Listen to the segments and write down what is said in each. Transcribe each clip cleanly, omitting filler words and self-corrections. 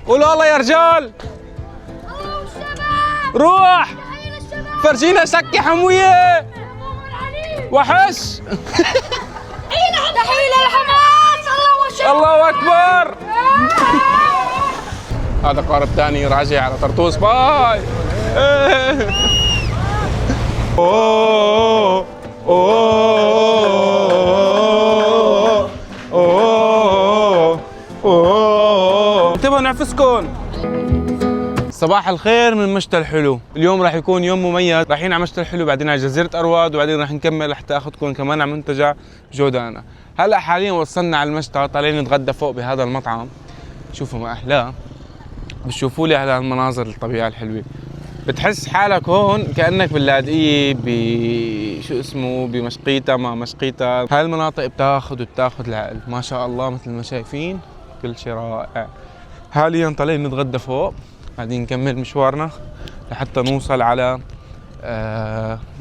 قولوا الله يا رجال. روح فرجينا سكة حموية وحش. تحية للحماس. الله أكبر. هذا قارب ثاني راجع على طرطوس. باي. اوه اوه اوه اوه. انتبهوا نعفسكم. صباح الخير من مشتى الحلو. اليوم راح يكون يوم مميز، رايحين على مشتى الحلو، بعدين على جزيرة أرواد، وبعدين راح نكمل حتى اخذكم كمان على منتجع جودانا. هلا حاليا وصلنا على المشتى، طالعين نتغدى فوق بهذا المطعم. شوفوا ما احلاه، بتشوفوا لي على المناظر الطبيعية الحلوة، بتحس حالك هون كأنك باللاذقية شو اسمه بمشقيتا. ما مشقيتا هاي المناطق بتاخذ العقل ما شاء الله، مثل ما شايفين كل شيء رائع. حاليا طالعين نتغدى فوق، بعدين نكمل مشوارنا لحتى نوصل على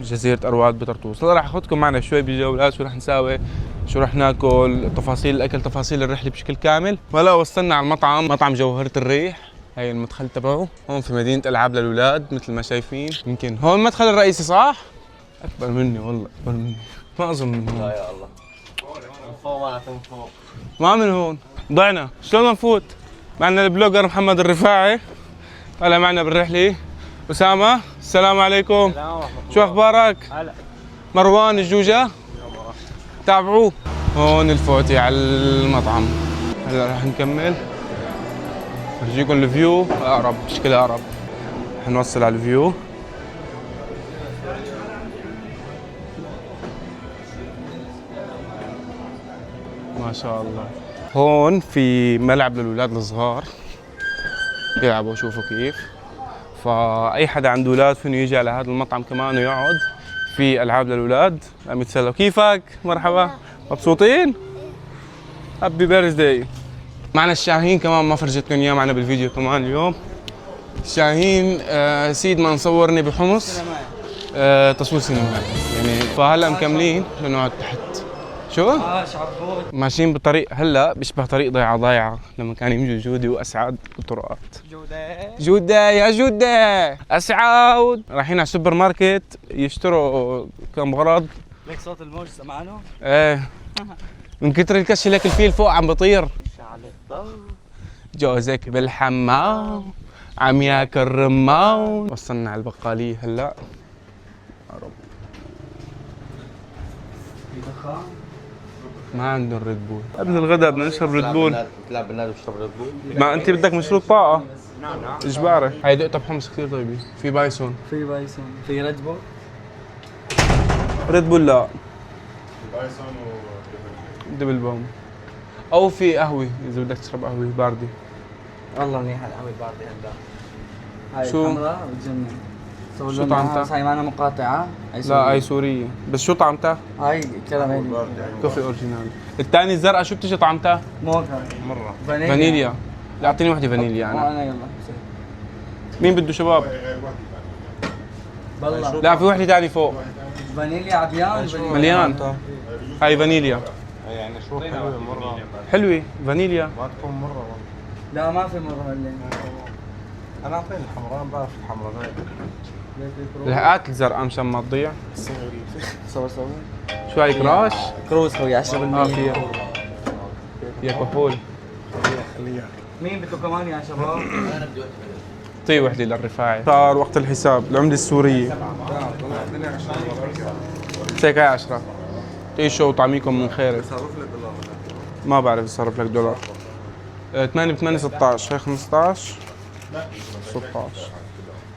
جزيرة أرواد بطرطوس. راح اخذكم معنا شوي بجولات، شو راح نساوي، شو راح ناكل، تفاصيل الاكل، تفاصيل الرحلة بشكل كامل. وهلا وصلنا على المطعم، مطعم جوهرة الريح. هاي المدخل تبعه هون في مدينة ألعاب للأولاد مثل ما شايفين. يمكن هون المدخل الرئيسي صح؟ أكبر مني والله، أكبر مني. ما أظن من هون. لا يا الله. من فوق ولا من فوق. ما من هون. ضعنا، شلون نفوت؟ معنا البلوجر محمد الرفاعي. هلا معنا بالرحلة. أسامة، السلام عليكم. شو أخبارك؟ هلا. مروان الجوجة. تابعوه. هون الفوتي على المطعم. هلا راح نكمل. برجيكم الفيو اقرب، بشكل اقرب. رح نوصل على الفيو. ما شاء الله. هون في ملعب للاولاد الصغار بيلعبوا، شوفوا كيف. فاي حدا عنده اولاد فينه يجي على هذا المطعم كمان ويقعد في العاب للاولاد عم يتسلوا. كيفك؟ مرحبا. مبسوطين؟ هابي بيرثداي. معنا الشاهين كمان، ما فرجتكم اياه معنا بالفيديو كمان اليوم. الشاهين سيد ما نصورني بحمص تصوير سينمائي يعني. فهلا مكملين لنقعد تحت. شو؟ شعبوط. ماشيين بطريق هلا بيشبه طريق ضيعه لما كان يمشوا جودي واسعد والطرقات. جودة يا جودة اسعد. رايحين على السوبر ماركت يشتروا كم غرض. ليك صوت الموج سمعانه؟ ايه من كتر الكش لك الفيل فوق عم بطير. جوزك بالحمام عم ياكل رمان. وصلنا على البقالية هلا. ما عندهم ريد بول. قبل الغداء بدنا نشرب ريد بول. تلعب بالنادي وتشرب ريد بول؟ ما انت بدك مشروب طاقة. نعم. اجباري. هاي دقتها بحمص كثير طيبة. في بايسون. في ريد بول؟ ريد بول لا. بايسون دبل بوم. او في قهوة اذا بدك تشرب قهوة باردة. والله منيحة القهوة الباردة هلا. هاي شو؟ حمراء بتجنن. شو طعمتها؟ هاي معنا مقاطعة. لا هاي سورية. بس شو طعمتها؟ هاي كراميل. كوفي اوريجينال. الثاني الزرقاء شو بتجي طعمتها؟ موكا. مرة. فانيليا. لا اعطيني وحدة فانيليا انا. انا يلا. مين بده شباب؟ بالله. لا في وحدة ثانية فوق. فانيليا عبيان. مليان. هاي فانيليا. يعني شو حلوة مرة. حلوة فانيليا. ما تكون مرة والله. لا ما في مرة هلا. أنا أعطيني الحمراء، ما بعرف الحمراء. لحقات الزرقاء مشان ما تضيع. صور. شو هاي كراش؟ كروز خوي 10%. فيها. يا كحول. خليها. مين بده كمان يا شباب؟ اعطيه وحدة للرفاعي. صار وقت الحساب، العملة السورية. هيك هاي 10. عيشوا وطعميكم من خير. صرف لك دولار. ما بعرف اصرف لك دولار. 8 ب 8 16، هي 15 16.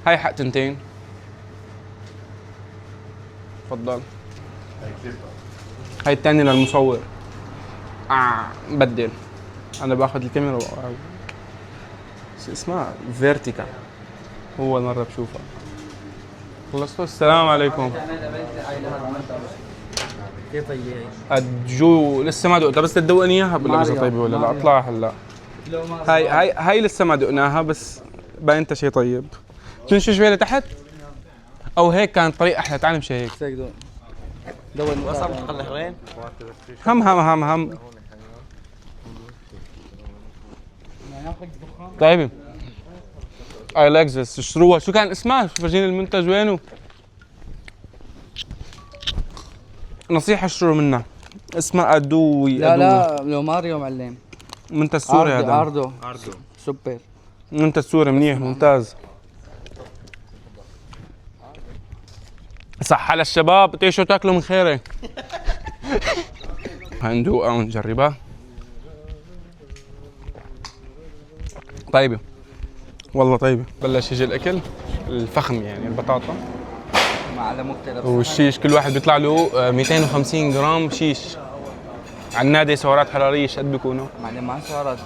هاي حق تنتين. تفضل. هاي الثانية للمصور. بدل. أنا باخذ الكاميرا شو اسمها؟ فيرتيكا. أول مرة بشوفها. خلصتوا؟ السلام عليكم. كيف طيب؟ الجو لسه ما دقتها، بس تدوقني اياها بقول لك اذا طيبه ولا لا. اطلع هلا. هاي لسه ما دقناها، بس باينتها شيء طيب. تمشي شوي لتحت او هيك كان طريق احلى. تعال نمشي هيك. دول وصل مقلحين. هم طيبة. I like this. اشتروها. شو كان اسمها؟ فرجيني المنتج وينه؟ نصيحة اشتروا منها. اسمها أدوي. لا لو ماريو معلم. منتج سوري هذا. عرضو سوبر. منتج سوري منيح ممتاز. صح على الشباب تعيشوا تاكلوا من خيري. هندوقها ونجربها. طيبة والله طيبة. بلش يجي الأكل الفخم يعني البطاطا على مختلف والشيش. كل واحد بيطلع له 250 جرام شيش. على النادي سعرات حرارية شو قد بيكونوا؟ معلم مع سعرات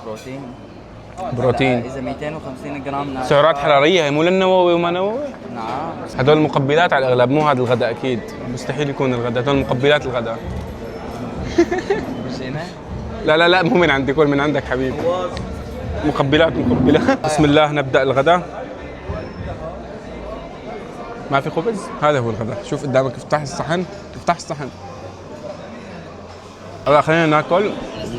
بروتين. إذا 250 جرام سعرات حرارية هي مو للنووي وما نووي؟ نعم. هدول مقبلات على الأغلب، مو هذا الغداء أكيد. مستحيل يكون الغداء، هدول مقبلات الغداء. مش هنا؟ لا مو من عندي، كل من عندك حبيبي. مقبلات. بسم الله نبدأ الغداء. ما في خبز؟ هذا هو الغداء. شوف قدامك، افتح الصحن. هلا خلينا ناكل.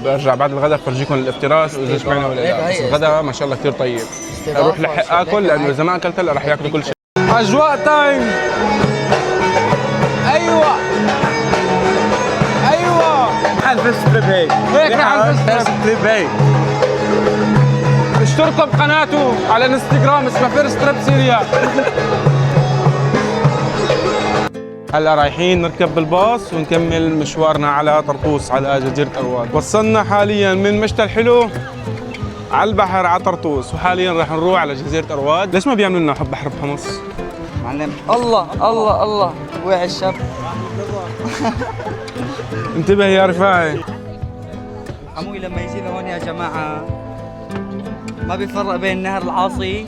برجع بعد الغداء فرجيكم الافتراس واذا شبعنا ولا لا. بس الغداء ما شاء الله كثير طيب. اروح لحق اكل لانه اذا ما اكلت هلا راح ياكلوا كل شيء. اجواء تايم. ايوه محل فيرست تريب هيك محل فيرست تريب هيك. اشتركوا بقناته على الانستغرام اسمها فيرست تريب سيريا. هلا رايحين نركب بالباص ونكمل مشوارنا على طرطوس على جزيرة أرواد. وصلنا حاليا من مشتى الحلو على البحر على طرطوس، وحاليا راح نروح على جزيرة أرواد. ليش ما بيعملوا لنا حب بحر بحمص؟ معلم الله وعي الشاب. انتبه يا رفاعي. عموي لما يجي لهون يا جماعة ما بيفرق بين النهر العاصي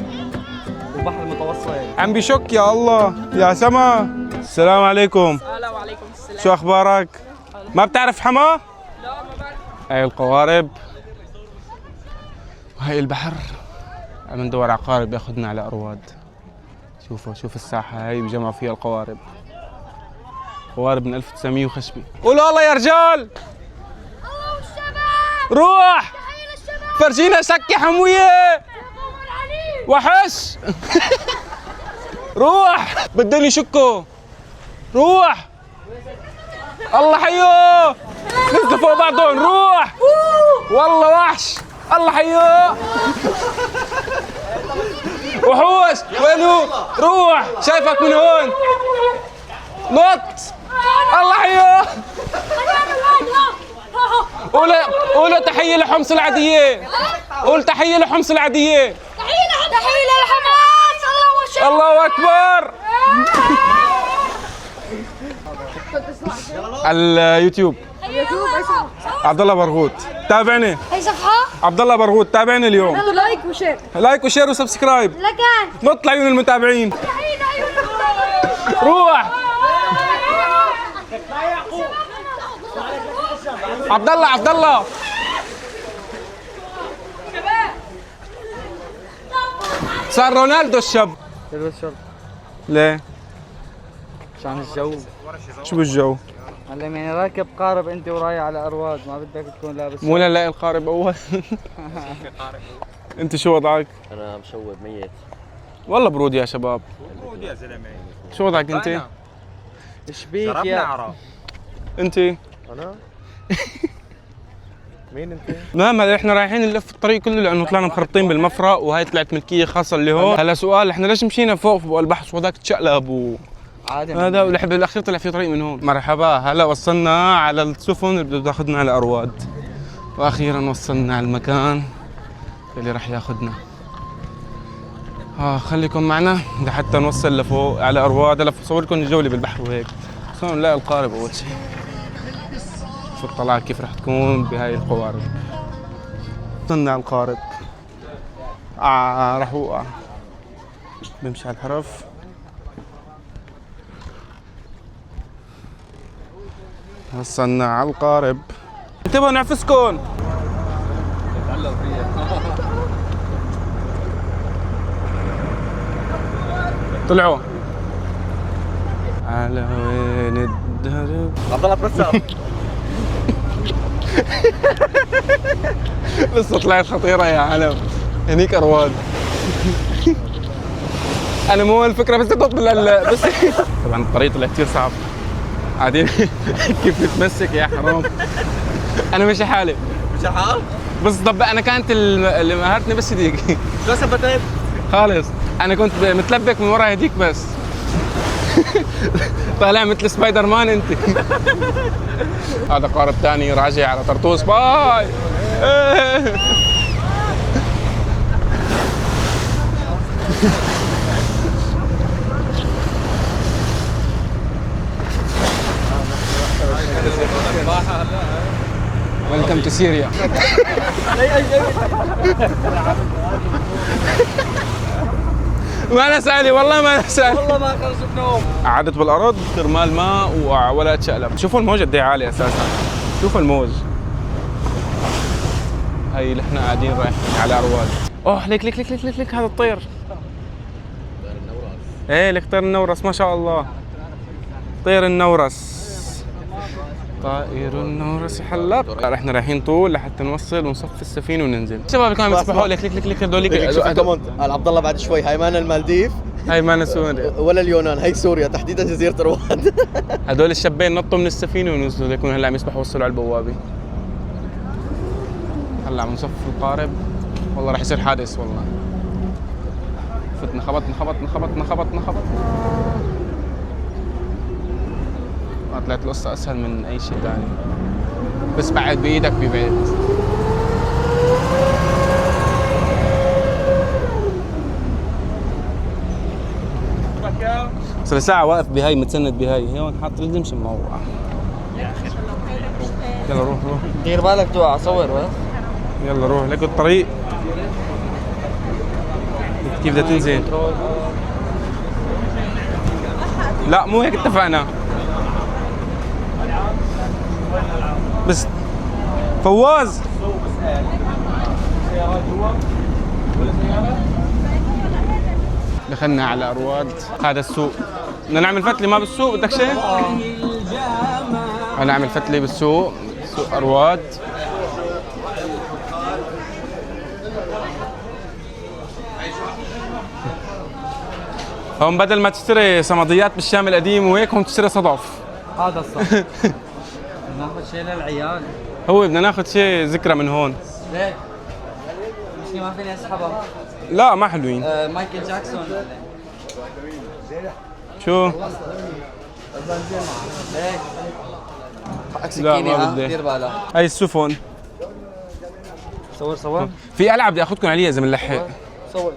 وبحر المتوسط. عم بيشك يا الله. يا سما السلام عليكم. وعليكم السلام. شو اخبارك؟ ما بتعرف حما؟ لا ما بعرف. هاي القوارب وهي البحر. عم ندور على قارب ياخذنا على أرواد. شوف الساحة هاي بجمعوا فيها القوارب. قوارب من 1900 وخشبي. قولوا الله يا رجال. روح فرجينا شك يا حموية. وحش. روح بدهم يشكوا. روح الله حيوه. نزلوا فوق بعضهم. روح والله وحش. الله حيوه. وحوش وينو؟ روح شايفك من هون. نط. الله حيوه. قولوا تحية لحمص العادية. قول تحية لحمص العادية. تحية للحماس. الله أكبر. على اليوتيوب عبد الله برغوث. تابعني. اي صفحة؟ عبد الله برغوث تابعني اليوم. لايك وشير. لايك وشير وسبسكرايب. لكن نط لعيون المتابعين. روح عبد الله. صار رونالدو الشاب. تلبس شرط ليه؟ عشان الجو. شو بالجو؟ معلم يعني راكب قارب انت ورايح على أرواد، ما بدك تكون لابس مو نلاقي القارب اول. انت شو وضعك؟ انا مشوب ميت والله برود يا شباب. برود يا زلمه. شو وضعك انت؟ شبيك يا انت؟ انا مين انت؟ المهم هلا احنا رايحين نلف الطريق كله لانه طلعنا مخربطين بالمفرق، وهي طلعت ملكيه خاصه اللي هون. هلا سؤال، احنا ليش مشينا فوق البحر وهذاك تشقلب عادي هذا بالاخير طلع في طريق من هون. مرحبا. هلا وصلنا على السفن اللي بده تاخذنا على أرواد، واخيرا وصلنا على المكان اللي راح ياخذنا. خليكم معنا لحتى نوصل لفوق على أرواد. هلا بصور لكم الجوله بالبحر وهيك، بس هون نلاقي القارب اول شيء. شو الطلعه كيف راح تكون بهاي القوارب. وصلنا على القارب. راح اوقع. بمشي على الحرف. وصلنا على القارب. انتبهوا نعفسكن. طلعوا على وين الدرب. عبد الله برسام. لسه طلعت خطيرة يا علم. هنيك ارواد. انا مو الفكره بس تطلب بس طبعا الطريق طلع كثير صعب. قاعدين كيف نتمسك يا حرام. انا ماشي حالي. مش حال؟ بس طب انا كانت اللي مهرتني بس هديك. شو ثبتت؟ خالص انا كنت متلبك من ورا هديك بس. طالع مثل سبايدر مان انت. هذا قارب ثاني راجع على طرطوس. باي. ويلكم تو سيريا. ما انا سالي والله ما انا سالي. والله ما خرج بنوم. قعدت بالارض كرمال ماء ولا اتشقلب. شوفوا الموج قد ايه عالي اساسا. شوفوا الموج. هي اللي احنا قاعدين رايحين على ارواد. اوه ليك ليك ليك ليك ليك, ليك هذا الطير. ايه لك طير النورس ما شاء الله. طير النورس. طائر النورس حلق. احنا رايحين طول لحتى نوصل ونصفي السفينه وننزل. الشباب اللي كانوا بيسبحوا لك ليك ليك ليك هذول. شوف كمان عبد الله بعد شوي هاي مانا المالديف هاي ما سوريا ولا اليونان، هي سوريا تحديدا جزيره ارواد. هذول الشابين نطوا من السفينه ونزلوا يكونوا هلا عم يسبحوا وصلوا على البوابه. هلا عم نصف القارب. والله راح يصير حادث والله. فتنا خبطنا. طلعت القصة أسهل من أي شيء ثاني. بس بعد بإيدك ببعد. صار ساعة واقف بهاي متسند بهاي هون حاط رجلي مش مروح. يلا روح. دير بالك توقع صور بس. يلا روح لك الطريق. كيف بدها تنزل؟ لا مو هيك اتفقنا. بس فواز دخلنا على ارواد. هذا السوق. بدنا نعمل فتله ما بالسوق بدك شيء؟ نعمل فتله بالسوق. سوق ارواد. هون بدل ما تشتري صمديات بالشام القديم وهيك هون تشتري صدف. هذا الصح. ناخذ شيء للعيال. هو بدنا ناخذ شيء ذكرى من هون. ليه؟ مش ما فيني اسحبها. لا ما حلوين. مايكل جاكسون. شو؟ ليه؟ حقك لا، سكينه ما ها بدي. دير بالك. هاي السفن. صور. في ألعاب بدي اخذكم عليها اذا بنلحق. صور.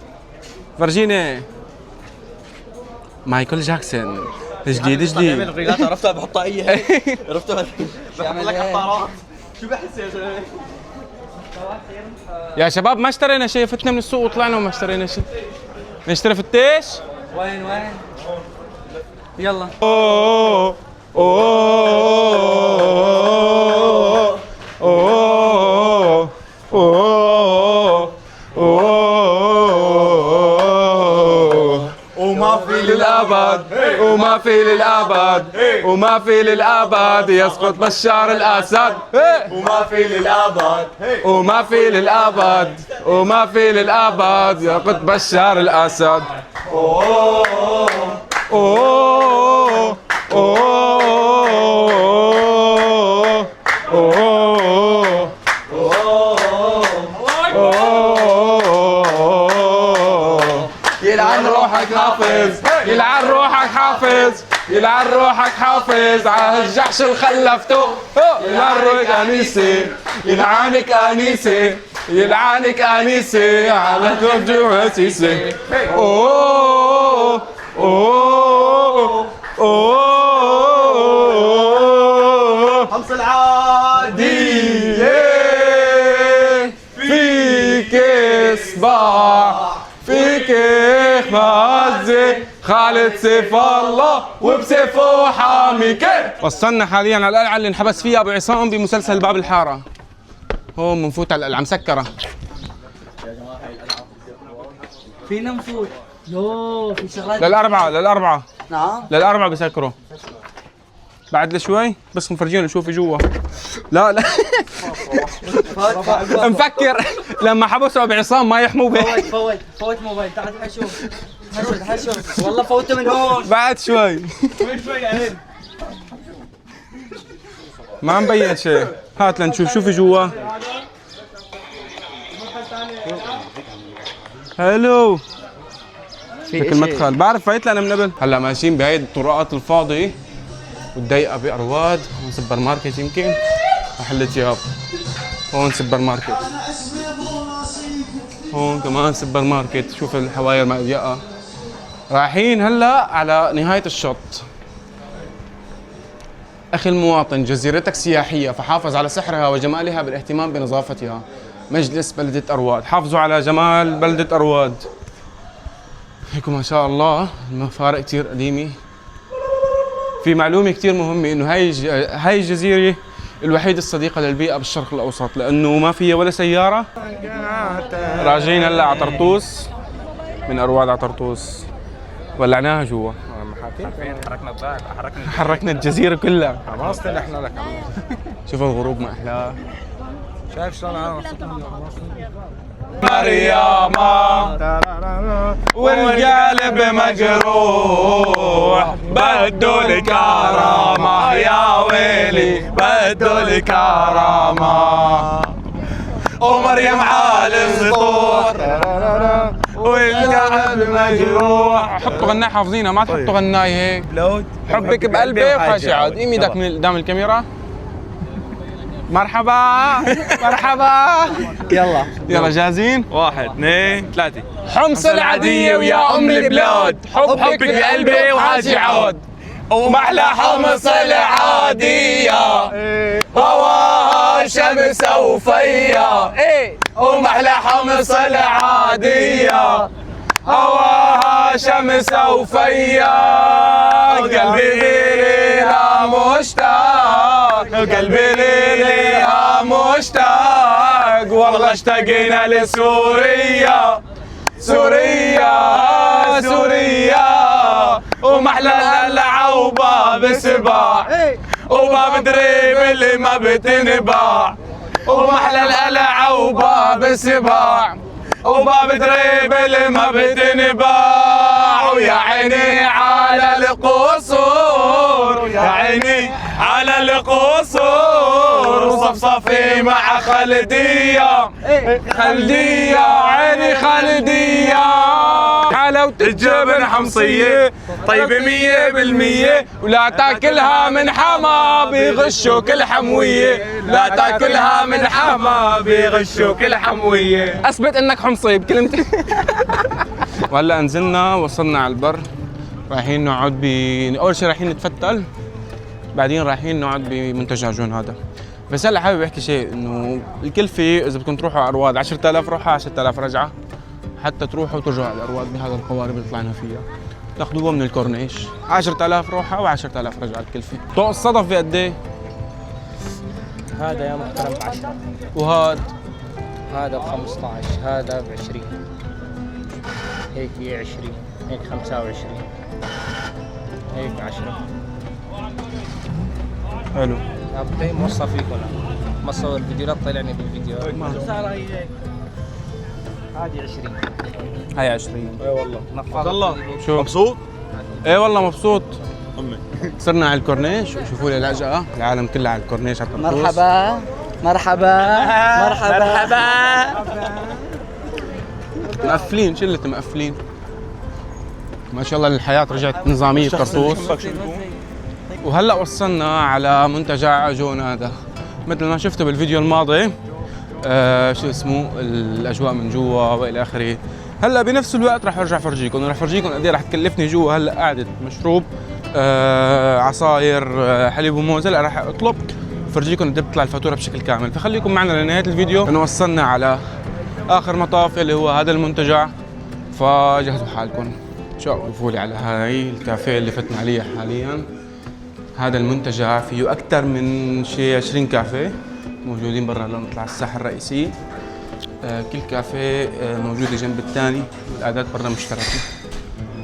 فرجيني. مايكل جاكسون. جديد. بيعمل ريلات عرفتها بحطها اي هيك. عرفتها بحط لك عطارات. شو بحس يا زلمه؟ يا شباب ما اشترينا شيء. فتنا من السوق وطلعنا وما اشترينا شيء. نشتري فتيش. وين؟ يلا. اوه وما في للأبد يسقط بشار الأسد. وما في للأبد يسقط بشار الأسد. يلعن روحك حافظ على الجحش اللي خلفته. يلعنك أنيسة على كل وسيسة. حمص العادي فيك صباح فيك مهزة خالد سيف الله وبسيفه حاميك. وصلنا حاليا على القلعة اللي انحبس فيها ابو عصام بمسلسل باب الحارة. هون بنفوت على القلعة مسكرة. فينا نفوت. يوه في شغلات. للأربعة نعم. بسكروا. بعد لشوي بس مفرجين نشوف جوا. لا مفكر لما حبسوا بعصام ما يحموا به. فوت موبايل. تعال شوف. تعال شوف والله فوته من هون. بعد شوي ما عم بين شيء. هات لنشوف شو في جوا. حلو شكل المدخل. بعرف فايت لنا من قبل. هلا ماشيين بهاي الطرقات الفاضية والضيقة بأرواد. هون سوبر ماركت يمكن محل ثياب. هون سوبر ماركت. هون كمان سوبر ماركت. شوف الحواير ما ضيقة. رايحين هلا على نهاية الشط. أخي المواطن، جزيرتك سياحية فحافظ على سحرها وجمالها بالاهتمام بنظافتها. مجلس بلدة أرواد، حافظوا على جمال بلدة أرواد. هيكم ما شاء الله المفارق كتير قديمة. في معلومة كتير مهمة إنه هاي الجزيرة الوحيدة الصديقة للبيئة بالشرق الأوسط، لأنه ما فيها ولا سيارة. راجعين هلا على طرطوس، من أرواد على طرطوس. ولعناها جوا. حركنا الجزيرة كلها. خلاص احنا لك. شوف الغروب ما أحلاه. شايف شلون انا مريما والقلب مجروح بدو الكرامة يا ويلي بدو الكرامة. ومريم عالي السطور والقلب مجروح. حطوا غناي حافظينها، ما تحطوا غناي هيك. حبك بقلبي وحاشي عاد. قيمي ايدك من قدام الكاميرا. مرحبا مرحبا. يلا جاهزين؟ 1 2 3. حمص العادية ويا أم البلاد، حبك بقلبي وحاجي عود. ومحلى حمص العادية هواها شمس وفيا. ومحلى حمص العادية هواها شمس وفيا. قلبي ليها مشتاق، قلبي ليها مشتاق. والله اشتقنا لسوريا سوريا سوريا. ومحلى القلعة وباب سباع وباب دريب اللي ما بتنباع. ومحلى القلعة وباب سباع وباب دريب اللي ما بتنباع. ويا عيني على القصور، يا عيني على القصور. وصفصفي مع خلدية خلدية عيني خلدية. حلاوة الجبن حمصية طيبة 100%. ولا تاكلها من حما بيغشوك الحموية. لا تاكلها من حما بيغشوك الحموية. اثبت انك حمصي بكلمتين. وهلا نزلنا وصلنا على البر. رايحين نقعد اول شيء رايحين نتفتل، بعدين رايحين نقعد بمنتجع عجون هذا. بس هلا حابب احكي شيء انه الكلفة اذا بدكم تروحوا على ارواد 10,000 روحة 10,000 رجعة، حتى تروحوا وترجعوا على ارواد بهذا القوارب اللي طلعنا فيها. تاخذوها من الكورنيش 10,000 روحة و10,000 رجعة الكلفة. طوق الصدف بقد ايه؟ هذا يا محترم ب10. وهذا هذا ب15. هذا ب20. هيك 20. هيك 25. هيك 10. حلو. ابدي موصى فيك ولا ما صور الفيديو؟ لا تطلعني بالفيديو. هذه 20. هاي 20. اي والله. الله شو مبسوط؟ ايه والله مبسوط. صرنا على الكورنيش وشوفوا لي العجقة. العالم كلها على الكورنيش على الطرطوس. مرحبا مرحبا مرحبا. مقفلين شلة مقفلين. ما شاء الله الحياة رجعت نظامية طرطوس. وهلا وصلنا على منتجع عجون هذا. مثل ما شفتوا بالفيديو الماضي شو اسمه الاجواء من جوا والى اخره. هلا بنفس الوقت راح ارجع فرجيكم، راح فرجيكم قد ايه راح تكلفني جوا. هلا قعدة مشروب عصاير حليب وموز. هلا راح اطلب فرجيكم قد ايه بتطلع الفاتوره بشكل كامل. فخليكم معنا لنهايه الفيديو انه وصلنا على اخر مطاف اللي هو هذا المنتجع. فجهزوا حالكم. شوفوا لي على هاي الكافيه اللي فتنا عليه حاليا. هذا المنتجع فيه اكثر من شيء 20 كافيه موجودين برا. هلا نطلع على الساحه الرئيسيه. كل كافيه موجوده جنب الثاني والقعدات برا مشتركه.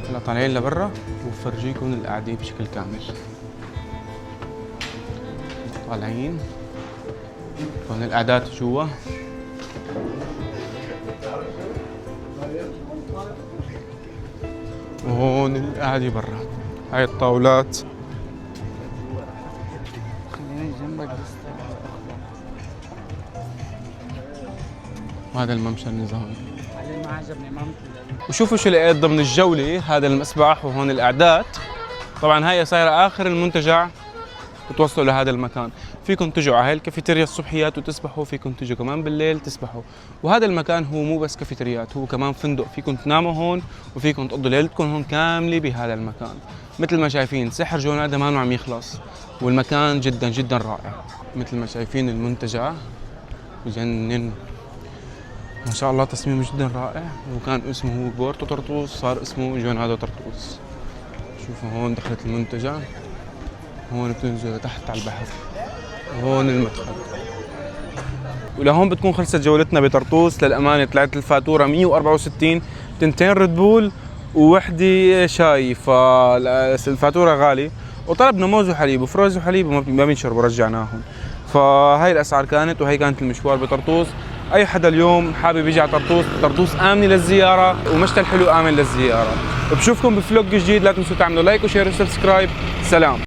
هلا طالعين لبرا وفرجيكم القعده بشكل كامل. طالعين هون القعدات جوا. وهون القعدة برا، هاي الطاولات. خليني جنبك بس. وهذا الممشى النظامي. علي ما عجبني ما وشوفوا شو لقيت ضمن الجولة، هذا المسبح وهون القعدات. طبعا هاي صايرة آخر المنتجع بتوصلوا لهذا المكان. فيكم تجوا على هاي الكافيتيريا الصبحيات وتسبحوا، فيكم تجوا كمان بالليل تسبحوا. وهذا المكان هو مو بس كافيتريات، هو كمان فندق، فيكم تناموا هون وفيكم تقضوا ليلتكم هون كاملة بهذا المكان. مثل ما شايفين سحر جونادا ما عم يخلص، والمكان جدا جدا رائع. مثل ما شايفين المنتجع بجنن ما شاء الله، تصميمه جدا رائع. وكان اسمه بورتو طرطوس، صار اسمه جونادا طرطوس. شوفوا هون دخلت المنتجع، هون بتنزلوا تحت على البحر، وهون المدخل. ولهون بتكون خلصت جولتنا بطرطوس. للأمانة طلعت الفاتورة 164، 2 ريد بول ووحدة شاي، فالفاتورة غالية. وطلبنا موز وحليب وفروز وحليب وما بينشربوا، رجعناهم. فهاي الأسعار كانت، وهي كانت المشوار بطرطوس. أي حدا اليوم حابب يجي على طرطوس، طرطوس آمنة للزيارة ومشتى الحلو آمن للزيارة. بشوفكم بفلوج جديد، لا تنسوا تعملوا لايك وشير وسبسكرايب. سلام.